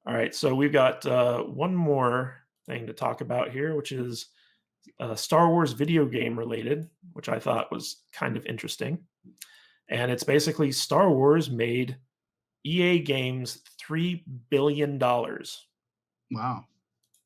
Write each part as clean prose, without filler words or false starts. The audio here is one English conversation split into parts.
All right, so we've got one more thing to talk about here, which is Star Wars video game related, which I thought was kind of interesting. And it's basically Star Wars made EA Games $3 billion. Wow, it's a lot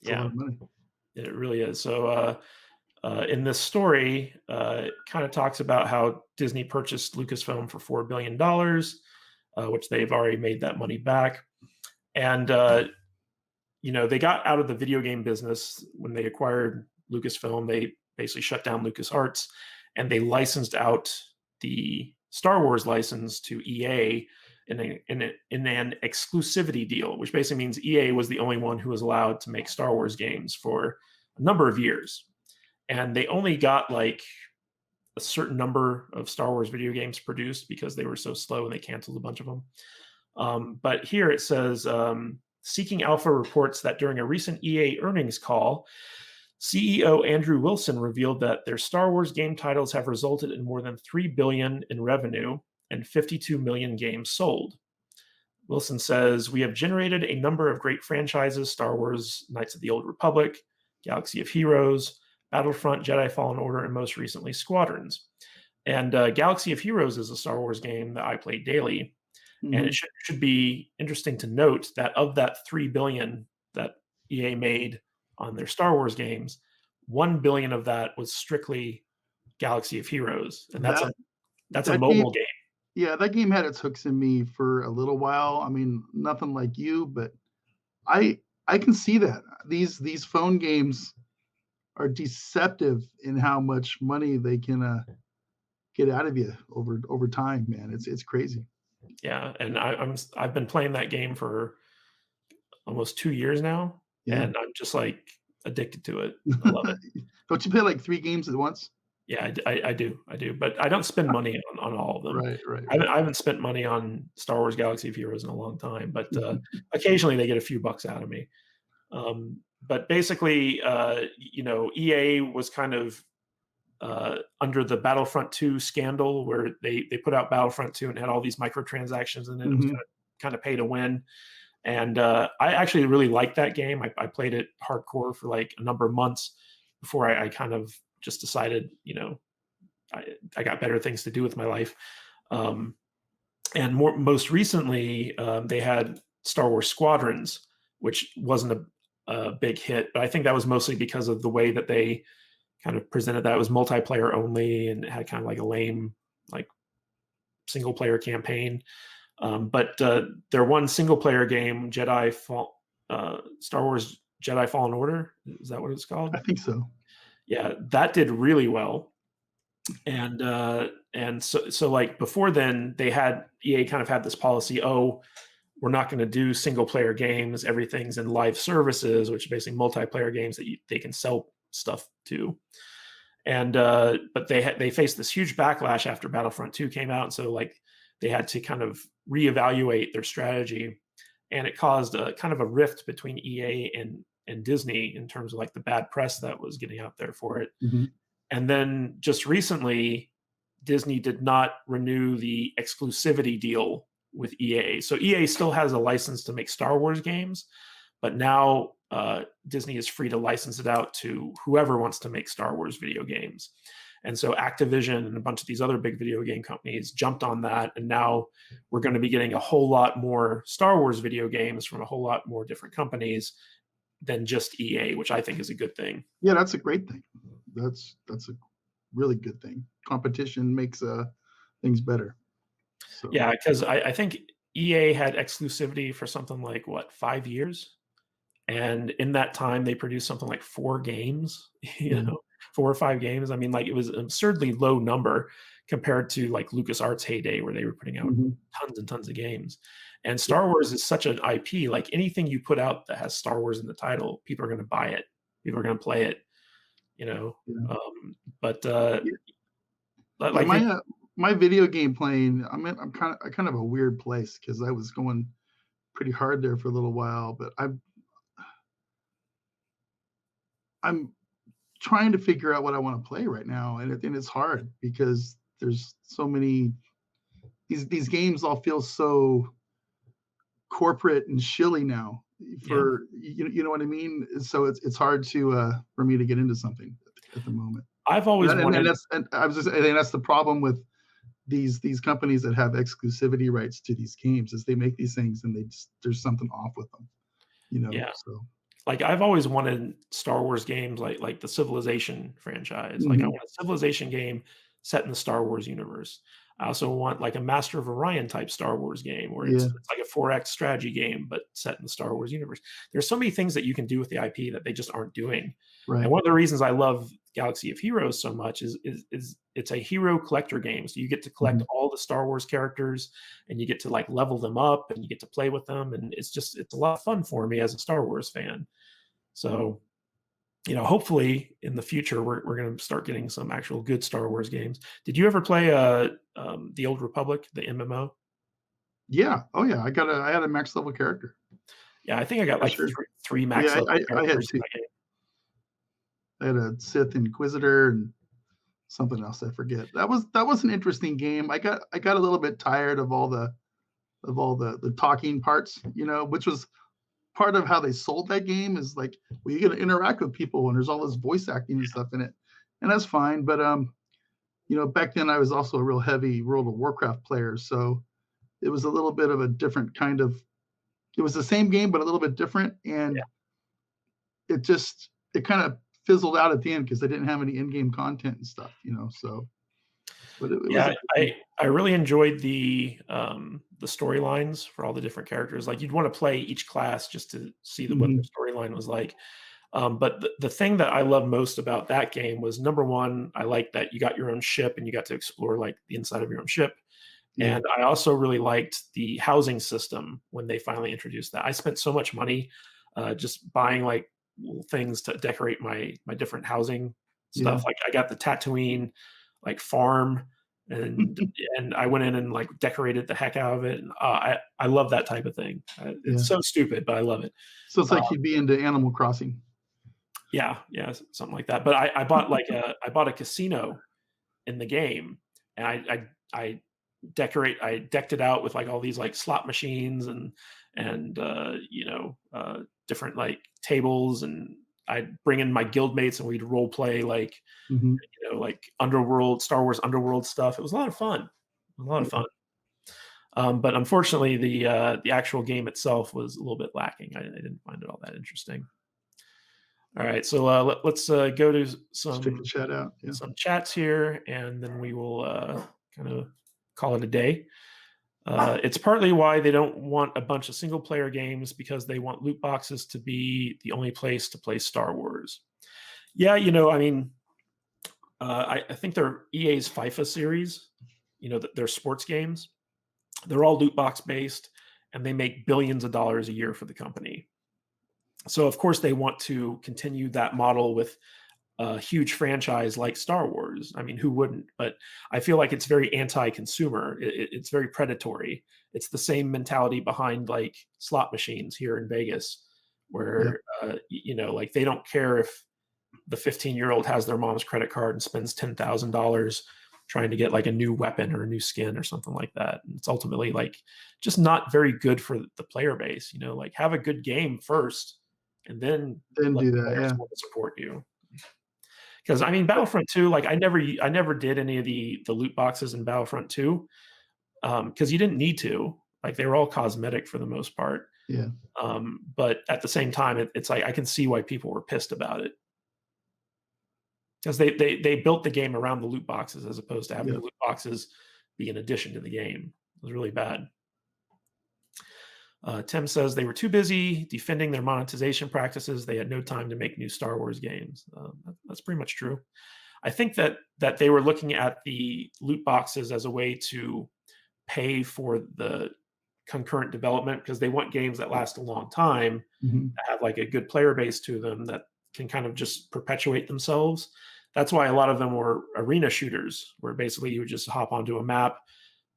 Yeah, of money. it really is. So in this story, it kind of talks about how Disney purchased Lucasfilm for $4 billion, which they've already made that money back. And they got out of the video game business when they acquired Lucasfilm. They basically shut down LucasArts, and they licensed out the Star Wars license to EA in an exclusivity deal, which basically means EA was the only one who was allowed to make Star Wars games for a number of years. And they only got like a certain number of Star Wars video games produced because they were so slow and they canceled a bunch of them. But here it says Seeking Alpha reports that during a recent EA earnings call, CEO Andrew Wilson revealed that their Star Wars game titles have resulted in more than $3 billion in revenue and 52 million games sold. Wilson says, "We have generated a number of great franchises: Star Wars Knights of the Old Republic, Galaxy of Heroes, Battlefront, Jedi Fallen Order, and most recently Squadrons." And Galaxy of Heroes is a Star Wars game that I play daily. And it Mhm. should be interesting to note that of that 3 billion that EA made on their Star Wars games, 1 billion of that was strictly Galaxy of Heroes, and that's a That that's a that game mobile game. yeah, that game had its hooks in me for a little while. I mean, nothing like you, but I I can see that. These phone games are deceptive in how much money they can, get out of you over time, man. It's crazy. Yeah, and I've been playing that game for almost 2 years now, Yeah. and I'm just, like, addicted to it. I love it. Don't you play, like, 3 games at once? Yeah, I do, but I don't spend money on all of them. Right, right, I haven't right. I haven't spent money on Star Wars Galaxy of Heroes in a long time, but, Mhm. occasionally they get a few bucks out of me. But basically, EA was kind of under the Battlefront 2 scandal, where they put out Battlefront 2 and had all these microtransactions in it. It was Mhm. kind of pay to win, and I actually really liked that game. I played it hardcore for like a number of months before I kind of just decided, I got better things to do with my life. Um, and most recently, they had Star Wars Squadrons, which wasn't a big hit, but I think that was mostly because of the way that they kind of presented that. It was multiplayer only, and it had kind of like a lame, like, single player campaign. But their one single player game, Star Wars Jedi Fallen Order, is that what it's I called? think so. Yeah, that did really well. And so like before then, they had EA kind of had this policy: oh, we're not going to do single player games. Everything's in live services, which are basically multiplayer games that they can sell stuff to. And but they faced this huge backlash after Battlefront 2 came out, and so like they had to kind of reevaluate their strategy, and it caused a kind of a rift between EA and Disney in terms of like the bad press that was getting out there for it. Mhm. And then just recently, Disney did not renew the exclusivity deal with EA. So EA still has a license to make Star Wars games, but now Disney is free to license it out to whoever wants to make Star Wars video games. And so Activision and a bunch of these other big video game companies jumped on that, and now we're going to be getting a whole lot more Star Wars video games from a whole lot more different companies than just EA, which I think is a good thing. Yeah, that's a great thing. That's a really good thing. Competition makes, things better. So Yeah, because I think EA had exclusivity for something like what, 5 years? And in that time, they produced something like 4 games, yeah. 4 or 5 games. I mean, like, it was an absurdly low number compared to like LucasArts' heyday, where they were putting out Mhm. tons and tons of games. And Star Wars is such an IP. Like, anything you put out that has Star Wars in the title, people are going to buy it. People are going to play it. You know. Yeah. But Yeah. Yeah, like my video game playing, I'm kind of a weird place because I was going pretty hard there for a little while, but I'm trying to figure out what I wanna play right now, and it's hard because there's so many these games all feel so corporate and shilly now. Yeah. for you know what I mean? So it's hard to for me to get into something at the moment. I've always And wanted. that's and I was just I think that's the problem with these companies that have exclusivity rights to these games is they make these things and they just there's something off with them, you know. Yeah. So Like, I've always wanted Star Wars games like the Civilization franchise. Like, I mhm. want a Civilization game set in the Star Wars universe. I also want, like, a Master of Orion type Star Wars game where Yeah, it's like a 4X strategy game, but set in the Star Wars universe. There's so many things that you can do with the IP that they just aren't doing. And right. one of the reasons I love Galaxy of Heroes so much is it's a hero collector game. So you get to collect Mhm. all the Star Wars characters and you get to, like, level them up and you get to play with them, and it's a lot of fun for me as a Star Wars fan. So, hopefully in the future we're going to start getting some actual good Star Wars games. Did you ever play the Old Republic, the MMO? Yeah. Oh yeah. I had a max level character Yeah, I think I got for like sure. three max Yeah, level I had characters in two. that game. I had a Sith Inquisitor and something else I forget. That was an interesting game. I got a little bit tired of all the talking parts, which was part of how they sold that game is like, well, you got to interact with people and there's all this voice acting and stuff in it, and that's fine. But back then I was also a real heavy World of Warcraft player, so it was a little bit of a different kind of. It was the same game but a little bit different, and it kind of fizzled out at the end because they didn't have any in-game content and stuff. So, but it was a Yeah, good game. I really enjoyed the storylines for all the different characters. Like, you'd want to play each class just to see what their Hmm. storyline was like. But the thing that I love most about that game was, number one, I like that you got your own ship and you got to explore like the inside of your own ship. Yeah. And I also really liked the housing system when they finally introduced that. I spent so much money just buying like little things to decorate my different housing Yeah. stuff. Like, I got the Tatooine like farm, and I went in and like decorated the heck out of it. And I love that type of thing. It's Yeah. so stupid, but I love it. So it's Uh, like you'd be into Animal Crossing. yeah, yeah, something like that. But I bought like I bought a casino in the game, and I decked it out with like all these like slot machines and different like tables, and I'd bring in my guildmates and we'd role play like Hmm. like underworld Star Wars underworld stuff. It was a lot of fun. It was a lot of Yeah. fun. But unfortunately, the actual game itself was a little bit lacking. I didn't find it all that interesting. All right, so let's go to Let's check the chat out. Yeah. some chats here, and then we will kind of call it a day. It's partly why they don't want a bunch of single player games, because they want loot boxes to be the only place to play Star Wars. Yeah, I mean, I think their EA's FIFA series, their sports games, they're all loot box based, and they make billions of dollars a year for the company. So of course they want to continue that model with a huge franchise like Star Wars. I mean, who wouldn't? But I feel like it's very anti-consumer. It's very predatory. It's the same mentality behind like slot machines here in Vegas, Yeah. where like they don't care if the 15-year-old has their mom's credit card and spends $10,000 trying to get like a new weapon or a new skin or something like that. And it's ultimately like just not very good for the player base. Like, have a good game first, and then Didn't let do the that. players Yeah. want to support you. Because I mean, Battlefront 2, like I never did any of the loot boxes in Battlefront 2, because you didn't need to. Like, they were all cosmetic for the most part. Yeah. But at the same time, it's like I can see why people were pissed about it, because they built the game around the loot boxes as opposed to having Yeah. the loot boxes be an addition to the game. It was really bad. Tim says they were too busy defending their monetization practices. They had no time to make new Star Wars games. That's pretty much true. I think that they were looking at the loot boxes as a way to pay for the concurrent development, because they want games that last a long time, Hmm. that have like a good player base to them, that can kind of just perpetuate themselves. That's why a lot of them were arena shooters, where basically you would just hop onto a map,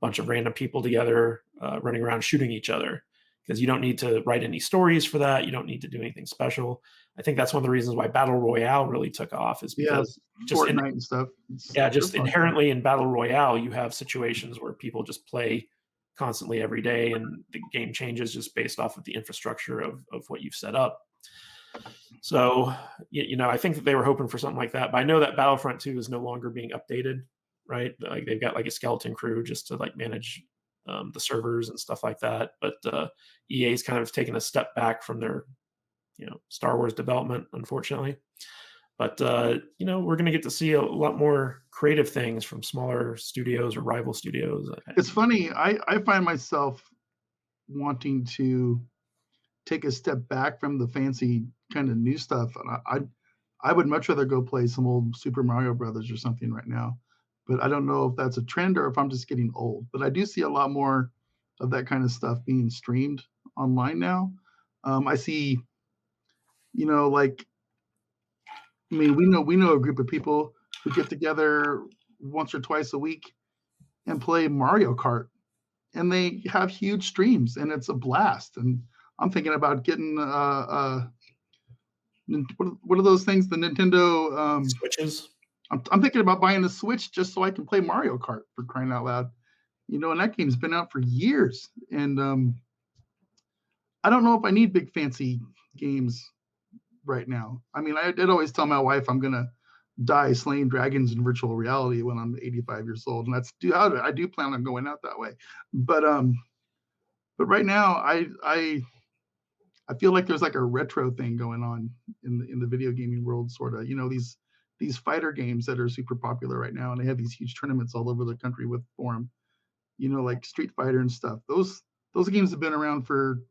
bunch of random people together, running around shooting each other, because you don't need to write any stories for that. You don't need to do anything special. I think that's one of the reasons why Battle Royale really took off, is Yeah. because just in, Fortnite and stuff. yeah, They're just fun. inherently in Battle Royale, you have situations where people just play constantly every day, and the game changes just based off of the infrastructure of what you've set up. So, I think that they were hoping for something like that, but I know that Battlefront 2 is no longer being updated, right? Like, they've got, like, a skeleton crew just to, like, manage, the servers and stuff like that, but, EA's kind of taken a step back from their, Star Wars development, unfortunately. But, we're gonna get to see a lot more creative things from smaller studios or rival studios. It's funny, I find myself wanting to take a step back from the fancy kind of new stuff, and I would much rather go play some old Super Mario Brothers or something right now. But I don't know if that's a trend or if I'm just getting old. But I do see a lot more of that kind of stuff being streamed online now. I see, like, I mean, we know a group of people who get together once or twice a week and play Mario Kart, and they have huge streams, and it's a blast. And I'm thinking about getting what are those things? The Nintendo. Switches? I'm thinking about buying the Switch just so I can play Mario Kart, for crying out loud. And that game's been out for years, and I don't know if I need big fancy games right now. I mean, I did always tell my wife I'm gonna die slaying dragons in virtual reality when I'm 85 years old, and I do plan on going out that way. But right now, I feel like there's like a retro thing going on in the video gaming world, sort of. These fighter games that are super popular right now, and they have these huge tournaments all over the country for them. Like Street Fighter and stuff. Those games have been around for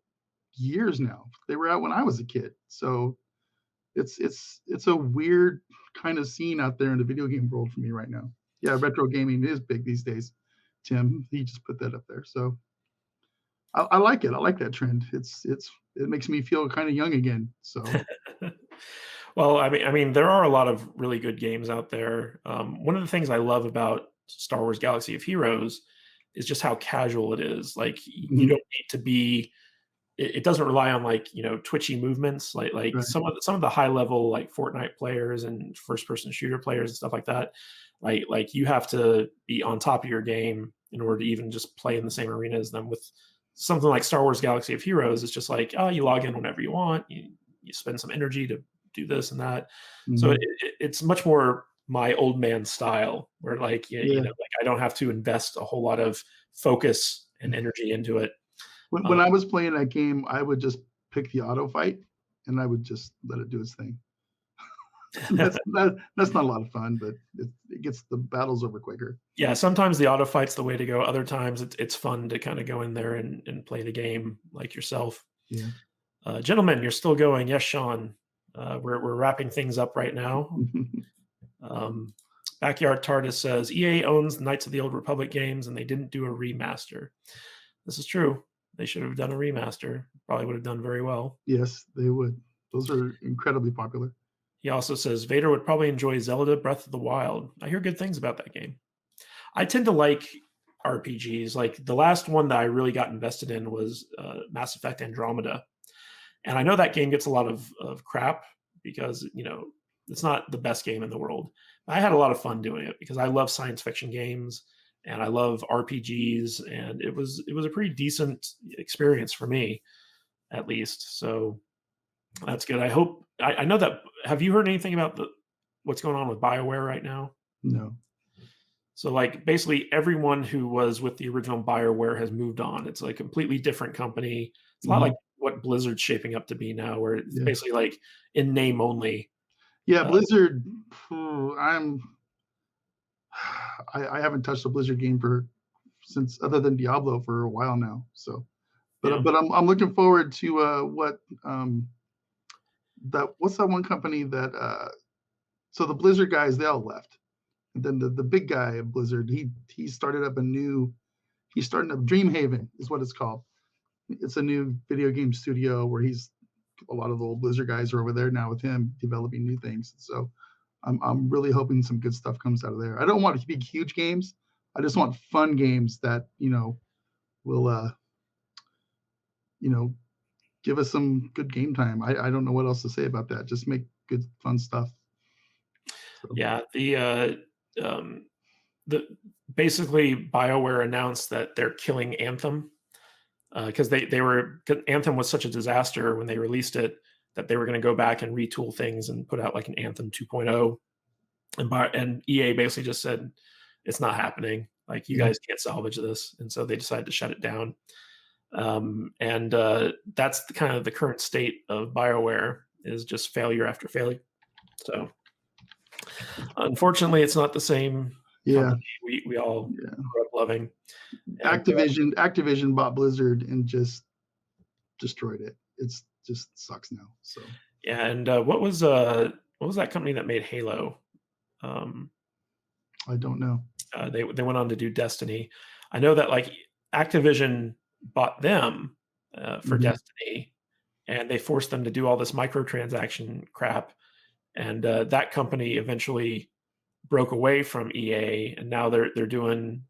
years now. They were out when I was a kid, so it's a weird kind of scene out there in the video game world for me right now. Yeah, retro gaming is big these days. Tim, he just put that up there. So I like it. I like that trend. It makes me feel kind of young again. So Well, I mean, there are a lot of really good games out there. One of the things I love about Star Wars Galaxy of Heroes is just how casual it is. Like, you mhm, don't need to be it doesn't rely on, like, twitchy movements like right. some of the high level, like, Fortnite players and first person shooter players and stuff like that. Like, you have to be on top of your game in order to even just play in the same arena as them. With something like Star Wars Galaxy of Heroes, it's just like, oh, you log in whenever you want, you spend some energy to do this and that. So Mhm. it's much more my old man style, where, like, Yeah. like, I don't have to invest a whole lot of focus and energy into it. When Um, I was playing that game, I would just pick the auto fight, and I would just let it do its thing. That's not a lot of fun, but it gets the battles over quicker. Yeah, sometimes the auto fight's the way to go. Other times it's fun to kinda go in there and play the game like yourself. Yeah. Gentlemen, you're still going. Yes, Sean. We're wrapping things up right now. Um, Backyard TARDIS says, "EA owns Knights of the Old Republic games, and they didn't do a remaster." This is true. They should have done a remaster. Probably would have done very well. Yes, they would. Those are incredibly popular. He also says, "Vader would probably enjoy Zelda Breath of the Wild." I hear good things about that game. I tend to like RPGs. Like, the last one that I really got invested in was Mass Effect Andromeda, and I know that game gets a lot of crap because it's not the best game in the world. I had a lot of fun doing it because I love science fiction games and I love RPGs, and it was a pretty decent experience for me, at least. So that's good. I know that. Have you heard anything about the what's going on with BioWare right now? No. So, like, basically everyone who was with the original BioWare has moved on. It's a completely different company. It's a lot like Mhm. what Blizzard's shaping up to be now, where it's Yeah. basically like in name only. Yeah, Uh, Blizzard, I haven't touched a Blizzard game for since other than Diablo for a while now. So, but yeah. but I'm looking forward to what that what's that one company that so the Blizzard guys, they all left. And then the big guy at Blizzard, he started up he's starting up Dreamhaven is what it's called. It's a new video game studio where he's a lot of the old Blizzard guys are over there now with him developing new things. So I'm really hoping some good stuff comes out of there. I don't want big huge games. I just want fun games that will you know give us some good game time. I don't know what else to say about that. Just make good fun stuff. So Yeah, um, basically BioWare announced that they're killing Anthem because Anthem was such a disaster when they released it that they were going to go back and retool things and put out like an Anthem 2.0, and EA basically just said it's not happening. Like you Yeah. guys can't salvage this, and so they decided to shut it down. And that's kind of the current state of BioWare is just failure after failure. So unfortunately, it's not the same Yeah. company we all Yeah. grew up loving. And Activision bought Blizzard and just destroyed it. It's just sucks now. So yeah, and what was that company that made Halo? Um, I don't know. they went on to do Destiny. I know that like Activision bought them for Mhm. Destiny, and they forced them to do all this microtransaction crap. And that company eventually broke away from EA, and now they're doing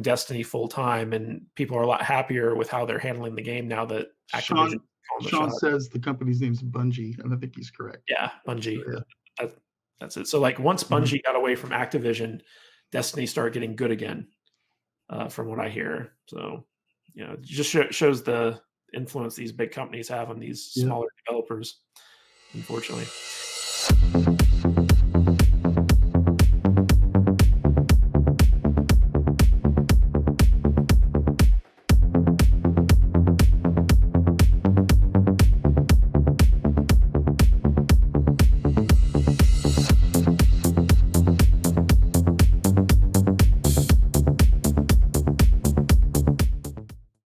Destiny full time, and people are a lot happier with how they're handling the game now that Activision Sean calling the Sean shot. says the company's name's Bungie, and I think he's correct. Yeah, So Bungie. yeah. That, that's it. So like once Mhm. Bungie got away from Activision, Destiny started getting good again, from what I hear. So it just shows the influence these big companies have on these Yeah. smaller developers, unfortunately.